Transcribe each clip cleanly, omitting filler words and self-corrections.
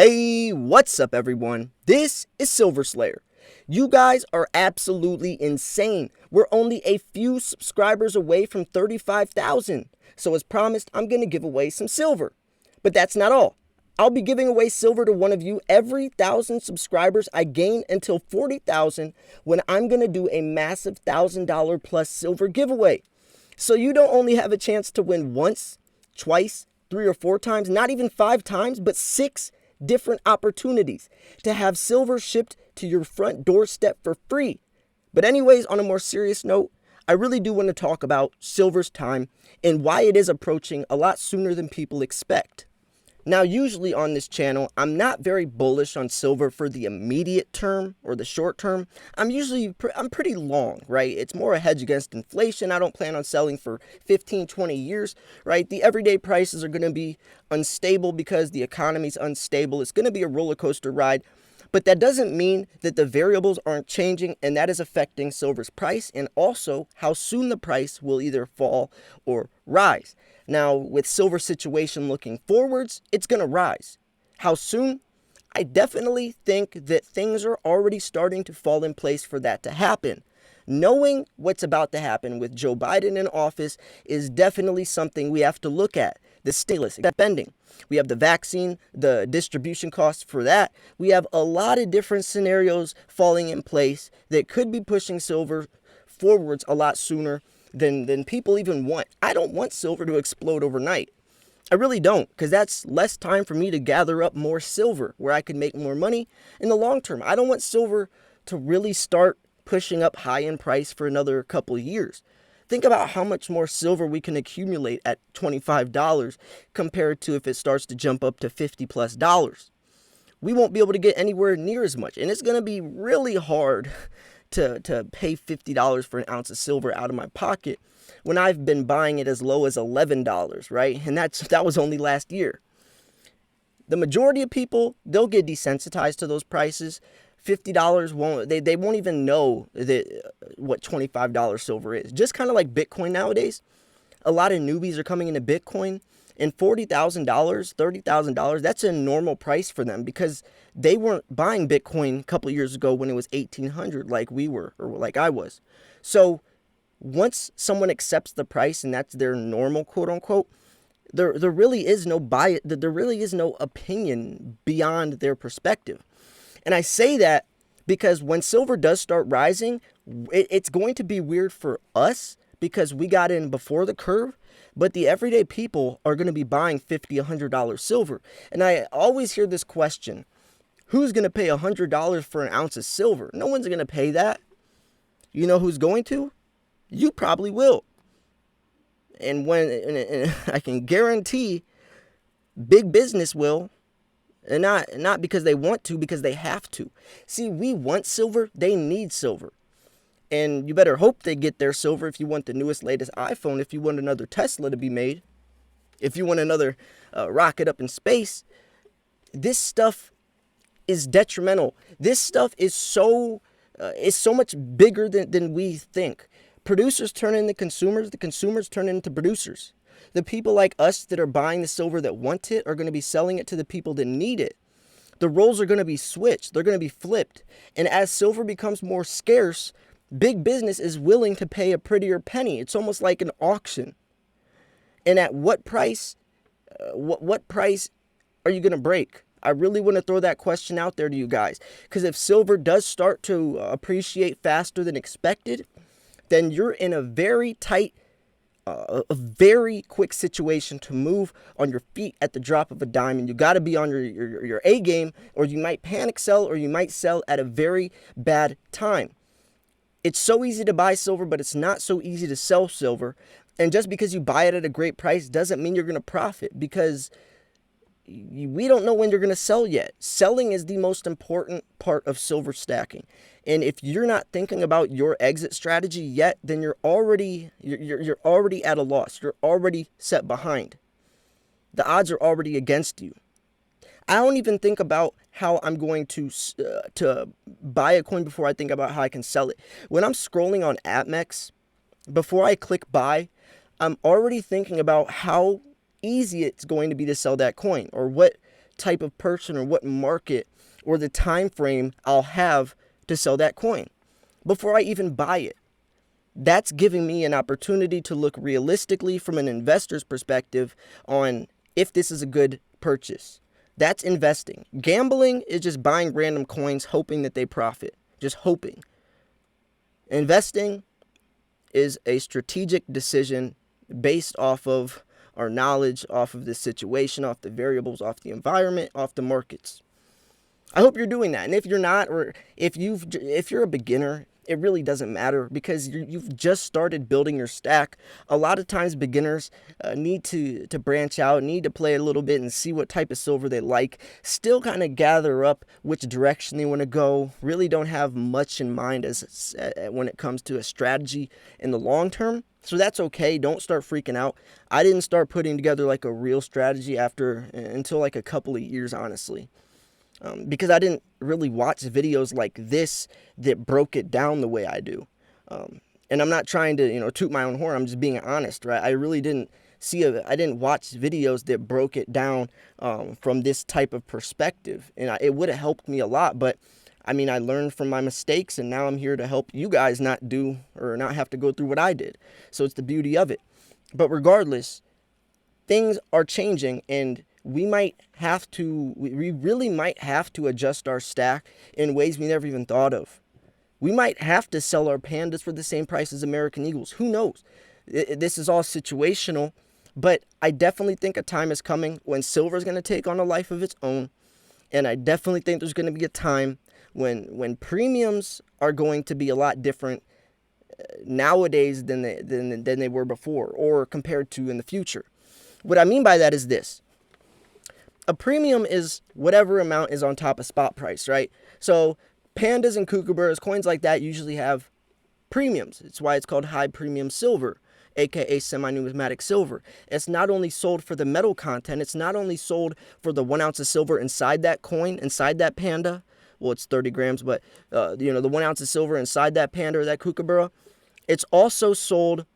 Hey, what's up everyone? This is Silver Slayer. You guys are absolutely insane. We're only a few subscribers away from 35,000. So as promised, I'm going to give away some silver. But that's not all. I'll be giving away silver to one of you every 1,000 subscribers I gain until 40,000 when I'm going to do a massive $1,000 plus silver giveaway. So you don't only have a chance to win once, twice, 3 or 4 times, not even 5 times, but 6 different opportunities to have silver shipped to your front doorstep for free. But anyways, on a more serious note, I really do want to talk about silver's time and why it is approaching a lot sooner than people expect. Now, usually on this channel, I'm not very bullish on silver for the immediate term or the short term. I'm pretty long, right? It's more a hedge against inflation. I don't plan on selling for 15, 20 years, right? The everyday prices are going to be unstable because the economy's unstable. It's going to be a roller coaster ride. But that doesn't mean that the variables aren't changing, and that is affecting silver's price and also how soon the price will either fall or rise. Now, with silver situation looking forwards, it's going to rise. How soon? I definitely think that things are already starting to fall in place for that to happen. Knowing what's about to happen with Joe Biden in office is definitely something we have to look at. The stimulus spending. We have the vaccine, the distribution costs for that. We have a lot of different scenarios falling in place that could be pushing silver forwards a lot sooner than people even want. I don't want silver to explode overnight. I really don't, because that's less time for me to gather up more silver where I can make more money in the long term. I don't want silver to really start pushing up high in price for another couple of years. Think about how much more silver we can accumulate at $25 compared to if it starts to jump up to $50+. We won't be able to get anywhere near as much, and it's going to be really hard to pay $50 for an ounce of silver out of my pocket when I've been buying it as low as $11, right? And that was only last year. The majority of people, they'll get desensitized to those prices. $50 won't, they won't even know what $25 silver is. Just kind of like Bitcoin nowadays. A lot of newbies are coming into Bitcoin, and $40,000, $30,000, that's a normal price for them because they weren't buying Bitcoin a couple of years ago when it was 1,800 like we were, or like I was. So once someone accepts the price and that's their normal, quote unquote, there really is no bias, there really is no opinion beyond their perspective. And I say that because when silver does start rising, it's going to be weird for us because we got in before the curve, but the everyday people are going to be buying $50, $100 silver. And I always hear this question, who's going to pay $100 for an ounce of silver? No one's going to pay that. You know who's going to? You probably will. And I can guarantee big business will. And not because they want to, because they have to. See, we want silver, they need silver. And you better hope they get their silver if you want the newest, latest iPhone, if you want another Tesla to be made, if you want another rocket up in space. This stuff is detrimental. This stuff is so much bigger than we think. Producers turn into consumers, the consumers turn into producers. The people like us that are buying the silver that want it are going to be selling it to the people that need it. The roles are going to be switched. They're going to be flipped. And as silver becomes more scarce, big business is willing to pay a prettier penny. It's almost like an auction. And at what price, what price are you going to break? I really want to throw that question out there to you guys. Because if silver does start to appreciate faster than expected, then you're in a very tight, a very quick situation to move on your feet at the drop of a dime, and you got to be on your A game, or you might panic sell, or you might sell at a very bad time. It's so easy to buy silver, but it's not so easy to sell silver. And just because you buy it at a great price doesn't mean you're going to profit, because we don't know when you're going to sell yet. Selling is the most important part of silver stacking. And if you're not thinking about your exit strategy yet, then you're already at a loss. You're already set behind. The odds are already against you. I don't even think about how I'm going to buy a coin before I think about how I can sell it. When I'm scrolling on APMEX, before I click buy, I'm already thinking about how easy it's going to be to sell that coin, or what type of person or what market or the time frame I'll have to sell that coin before I even buy it. That's giving me an opportunity to look realistically from an investor's perspective on if this is a good purchase. That's investing. Gambling is just buying random coins hoping that they profit, just hoping. Investing is a strategic decision based off of our knowledge, off of the situation, off the variables, off the environment, off the markets. I hope you're doing that. And if you're not, or if you're a beginner, it really doesn't matter because you've just started building your stack. A lot of times beginners need to branch out, need to play a little bit and see what type of silver they like. Still kind of gather up which direction they want to go. Really don't have much in mind as when it comes to a strategy in the long term. So that's okay. Don't start freaking out. I didn't start putting together like a real strategy until like a couple of years, honestly. Because I didn't really watch videos like this that broke it down the way I do. And I'm not trying to, toot my own horn. I'm just being honest, right? I really didn't I didn't watch videos that broke it down from this type of perspective. And it would have helped me a lot. But, I learned from my mistakes, and now I'm here to help you guys not do or not have to go through what I did. So it's the beauty of it. But regardless, things are changing, and we really might have to adjust our stack in ways we never even thought of. We might have to sell our pandas for the same price as American Eagles. Who knows? This is all situational, but I definitely think a time is coming when silver is going to take on a life of its own. And I definitely think there's going to be a time when premiums are going to be a lot different nowadays than they were before or compared to in the future. What I mean by that is this. A premium is whatever amount is on top of spot price, right? So pandas and kookaburras, coins like that usually have premiums. It's why it's called high premium silver, aka semi-numismatic silver. It's not only sold for the metal content, it's not only sold for the 1 ounce of silver inside that coin, inside that panda. Well, it's 30 grams, but the 1 ounce of silver inside that panda or that kookaburra. It's also sold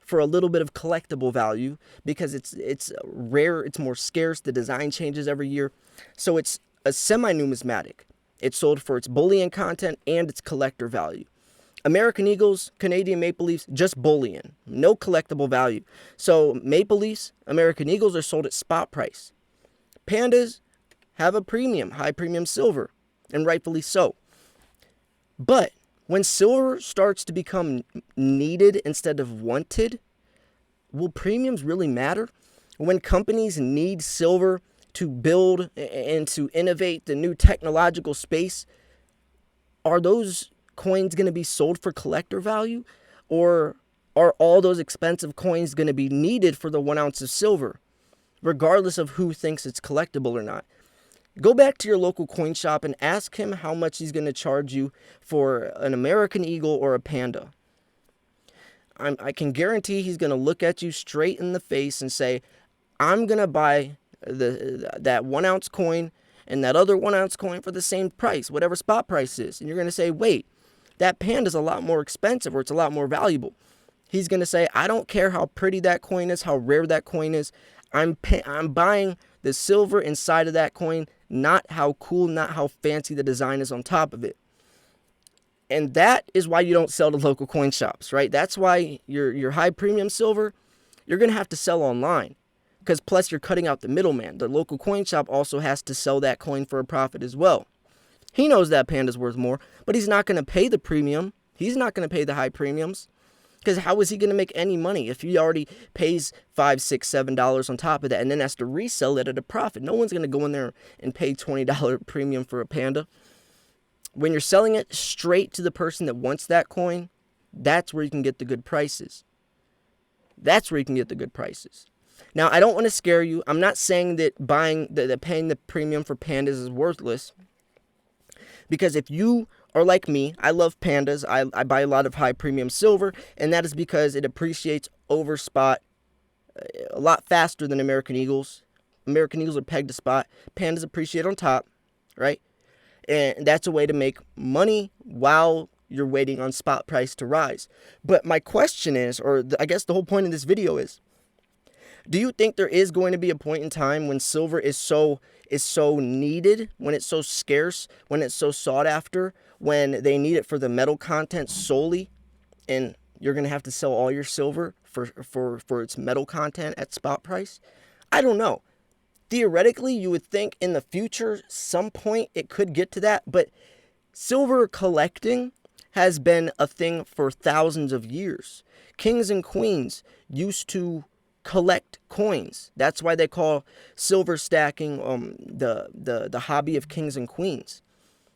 for a little bit of collectible value because it's rare, it's more scarce, the design changes every year. So it's a semi-numismatic. It's sold for its bullion content and its collector value. American Eagles, Canadian Maple Leafs, just bullion, no collectible value. So Maple Leafs, American Eagles are sold at spot price. Pandas have a premium, high premium silver, and rightfully so. But when silver starts to become needed instead of wanted, will premiums really matter? When companies need silver to build and to innovate the new technological space, are those coins going to be sold for collector value? Or are all those expensive coins going to be needed for the 1 ounce of silver, regardless of who thinks it's collectible or not? Go back to your local coin shop and ask him how much he's going to charge you for an American Eagle or a panda. I can guarantee he's going to look at you straight in the face and say, I'm going to buy that 1 ounce coin and that other 1 ounce coin for the same price, whatever spot price is. And you're going to say, wait, that panda's a lot more expensive or it's a lot more valuable. He's going to say, I don't care how pretty that coin is, how rare that coin is. I'm buying the silver inside of that coin, not how cool, not how fancy the design is on top of it. And that is why you don't sell to local coin shops, right? That's why your high premium silver, you're going to have to sell online. Because plus you're cutting out the middleman. The local coin shop also has to sell that coin for a profit as well. He knows that panda's worth more, but he's not going to pay the premium. He's not going to pay the high premiums. Because how is he going to make any money if he already pays $5, $6, $7 on top of that and then has to resell it at a profit? No one's going to go in there and pay $20 premium for a panda. When you're selling it straight to the person that wants that coin, that's where you can get the good prices. That's where you can get the good prices. Now, I don't want to scare you. I'm not saying that paying the premium for pandas is worthless. Because if you are like me, I love pandas. I buy a lot of high premium silver, and that is because it appreciates over spot a lot faster than American Eagles. American Eagles are pegged to spot. Pandas appreciate on top, right? And that's a way to make money while you're waiting on spot price to rise. But my question is, I guess the whole point of this video is, Do you think there is going to be a point in time when silver is so needed, when it's so scarce, when it's so sought after, when they need it for the metal content solely, and you're going to have to sell all your silver for its metal content at spot price? I don't know. Theoretically, you would think in the future, some point it could get to that, but silver collecting has been a thing for thousands of years. Kings and queens used to collect coins. That's why they call silver stacking the hobby of kings and queens,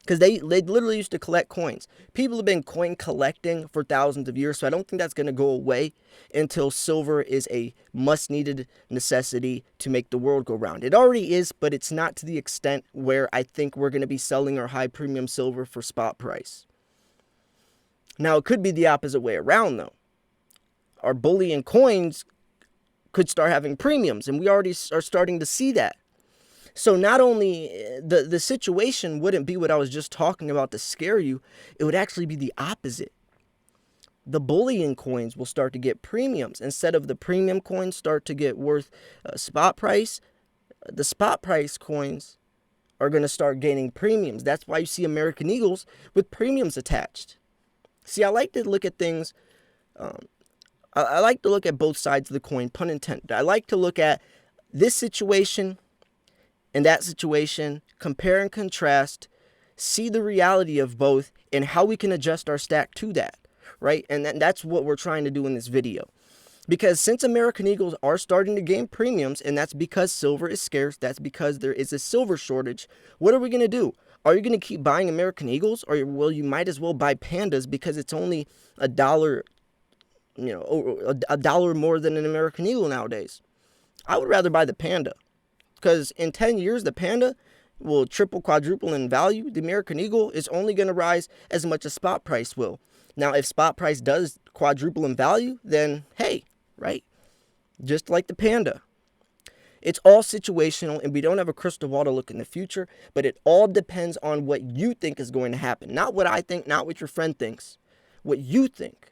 because they literally used to collect coins. People have been coin collecting for thousands of years, so I don't think that's going to go away until silver is a must-needed necessity to make the world go round. It already is, but it's not to the extent where I think we're going to be selling our high premium silver for spot price. Now, it could be the opposite way around, though. Our bullion coins could start having premiums, and we already are starting to see that. So not only the situation wouldn't be what I was just talking about to scare you, it would actually be the opposite. The bullion coins will start to get premiums. Instead of the premium coins start to get worth spot price, the spot price coins are going to start gaining premiums. That's why you see American Eagles with premiums attached. See, I like to look at things, I like to look at both sides of the coin, pun intended. I like to look at this situation and that situation, compare and contrast, see the reality of both, and how we can adjust our stack to that, right? And that's what we're trying to do in this video. Because since American Eagles are starting to gain premiums, and that's because silver is scarce, that's because there is a silver shortage, what are we going to do? Are you going to keep buying American Eagles, or will you might as well buy Pandas because it's only $1, $1 more than an American Eagle nowadays? I would rather buy the Panda, because in 10 years, the Panda will triple, quadruple in value. The American Eagle is only going to rise as much as spot price will. Now, if spot price does quadruple in value, then hey, right? Just like the Panda. It's all situational, and we don't have a crystal ball to look in the future, but it all depends on what you think is going to happen. Not what I think, not what your friend thinks. What you think.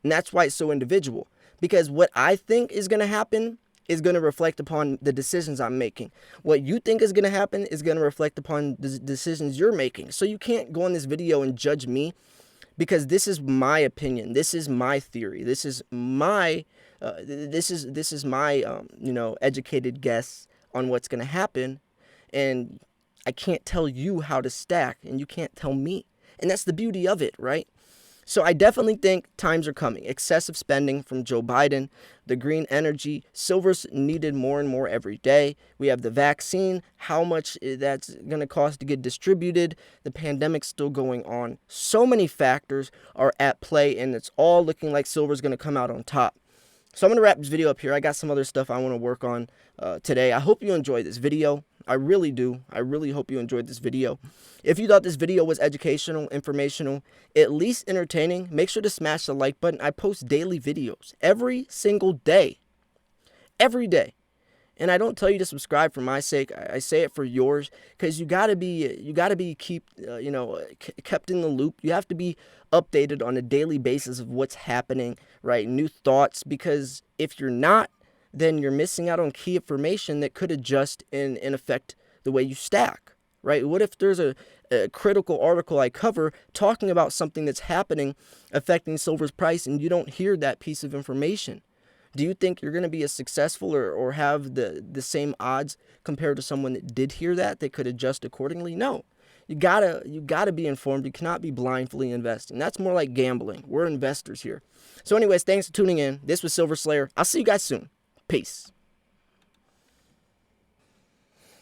And that's why it's so individual. Because what I think is going to happen is going to reflect upon the decisions I'm making. What you think is going to happen is going to reflect upon the decisions you're making. So you can't go on this video and judge me, because this is my opinion. This is my theory. This is my educated guess on what's going to happen, and I can't tell you how to stack, and you can't tell me. And that's the beauty of it, right? So I definitely think times are coming. Excessive spending from Joe Biden, the green energy, silver's needed more and more every day. We have the vaccine, how much that's going to cost to get distributed. The pandemic's still going on. So many factors are at play, and it's all looking like silver's going to come out on top. So I'm going to wrap this video up here. I got some other stuff I want to work on today. I hope you enjoyed this video. I really do. I really hope you enjoyed this video. If you thought this video was educational, informational, at least entertaining, make sure to smash the like button. I post daily videos every single day. Every day. And I don't tell you to subscribe for my sake. I say it for yours, because you gotta be kept in the loop. You have to be updated on a daily basis of what's happening, right? New thoughts, because if you're not, then you're missing out on key information that could adjust and affect the way you stack, right? What if there's a critical article I cover talking about something that's happening affecting silver's price, and you don't hear that piece of information? Do you think you're going to be as successful or have the same odds compared to someone that did hear that could adjust accordingly? No. You gotta be informed. You cannot be blindly investing. That's more like gambling. We're investors here. So anyways, thanks for tuning in. This was Silver Slayer. I'll see you guys soon. Peace.